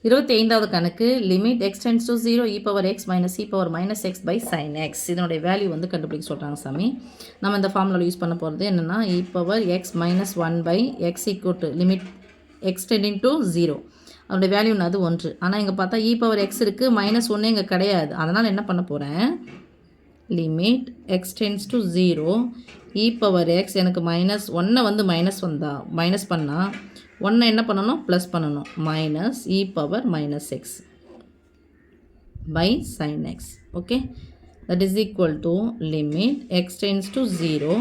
25வது கணக்கு limit x tends to 0 e power x minus e power minus X by sine X. இதனுடைய value வந்து கண்டுபிடிக்க சொல்கிறாங்க சாமி. நம்ம இந்த ஃபார்முலாவில் யூஸ் பண்ண போகிறது என்னென்னா e power X minus 1 by X equal to limit X tending to 0. அதனுடைய வேல்யூ அது 1. ஆனால் இங்கே பார்த்தா e பவர் எக்ஸ் இருக்குது, மைனஸ் 1 இங்கே கிடையாது. அதனால் என்ன பண்ண போகிறேன், limit X tends to 0 e power X எனக்கு மைனஸ் 1 வந்து மைனஸ் பண்ணால் 1 என்ன பண்ணணும், ப்ளஸ் பண்ணணும், minus E power minus X by sine X. Okay, that is equal to limit X tends to 0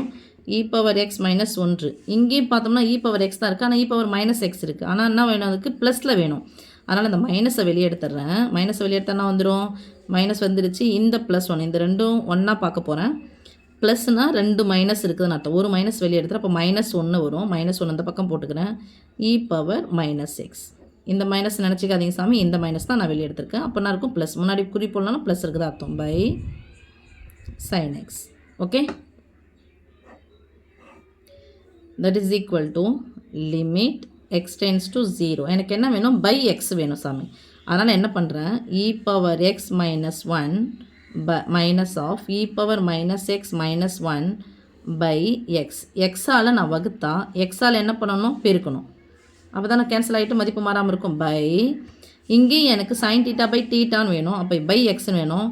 E power X minus 1. இங்கேயும் பார்த்தோம்னா இ power X தான் இருக்குது, ஆனால் இ பவர் மைனஸ் எக்ஸ் இருக்குது. ஆனால் என்ன வேணும், அதுக்கு ப்ளஸில் வேணும். அதனால் இந்த மைனஸை வெளியே எடுத்துடுறேன். மைனஸை வெளியே எடுத்தா வந்துடும், மைனஸ் வந்துடுச்சு. இந்த ப்ளஸ் 1 இந்த ரெண்டும் ஒன்றா பார்க்க போகிறேன். ப்ளஸ்னால் 2 மைனஸ் இருக்குதுன்னு அர்த்தம். ஒரு மைனஸ் வெளியே எடுத்துகிற அப்போ மைனஸ் 1 வரும். மைனஸ் 1 இந்த பக்கம் போட்டுக்கிறேன். இ பவர் மைனஸ் எக்ஸ். இந்த மைனஸ் நினச்சிக்காதீங்க சாமி, இந்த மைனஸ் தான் நான் வெளியே எடுத்திருக்கேன். அப்போ நான் இருக்கும் ப்ளஸ், முன்னாடி குறி போடலாம் ப்ளஸ் இருக்குது அர்த்தம், by sine X. Okay, that is equal to limit X tends to 0. எனக்கு என்ன வேணும், பை எக்ஸ் வேணும் சாமி. அதனால் என்ன பண்ணுறேன், e power X minus 1 minus of e power minus x minus 1 by x. எக்ஸால் நான் வகுத்தா எக்ஸால் என்ன பண்ணணும், பெருக்கணும். அப்போ தான் நான் கேன்சல் ஆகிட்டு மதிப்பு மாறாமல் இருக்கும். பை இங்கேயும் எனக்கு சைன் டீட்டா பை டீட்டான்னு வேணும். அப்போ பை எக்ஸ்ன்னு வேணும்.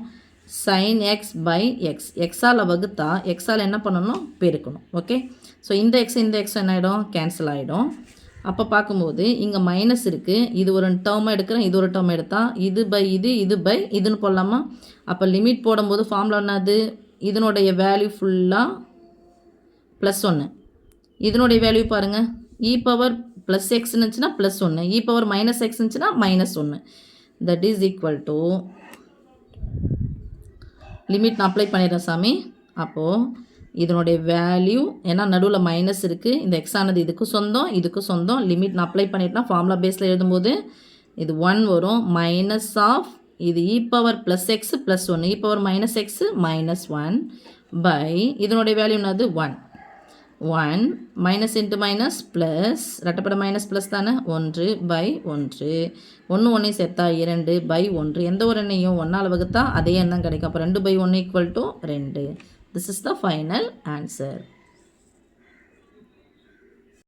Sine x by x. எக்ஸால் வகுத்தா எக்ஸால் என்ன பண்ணணும், பெருக்கணும். ஓகே, ஸோ இந்த எக்ஸ் என்ன ஆகிடும், கேன்சல் ஆகிடும். அப்போ பார்க்கும்போது இங்கே மைனஸ் இருக்குது, இது ஒரு டேர்மாக எடுக்கிறேன், இது ஒரு டேர்ம் எடுத்தால் இது பை இது பை இதுன்னு போடலாமா. அப்போ லிமிட் போடும்போது ஃபார்முலா என்னது, இதனுடைய வேல்யூ ஃபுல்லாக ப்ளஸ் 1. இதனுடைய வேல்யூ பாருங்கள், இ பவர் ப்ளஸ் எக்ஸ் இருந்துச்சுன்னா plus 1, e power minus X இருந்துச்சுன்னா minus 1. That is equal to limit நான் அப்ளை பண்ணிடுறேன் சாமி. அப்போது இதனுடைய வேல்யூ, ஏன்னா நடுவில் மைனஸ் இருக்குது, இந்த எக்ஸ் ஆனது இதுக்கு சொந்தம். லிமிட் நான் அப்ளை பண்ணிட்டேன்னா ஃபார்முலா பேஸில் எழுதும்போது இது 1 வரும். மைனஸ் ஆஃப் இது e power plus x plus 1, e power minus x minus 1 by இதனுடைய வேல்யூ என்னது 1 மைனஸ் இன்ட்டு மைனஸ் ப்ளஸ், ரெட்டப்பட மைனஸ் ப்ளஸ் தானே, 1 பை 1. 1 சேர்த்தா 2 பை 1. எந்த ஒரு எண்ணையும் 1ஆல் வகுத்தா அதே எண் தான் கிடைக்கும். அப்போ 2 by 1 equal to 2. This is the final answer.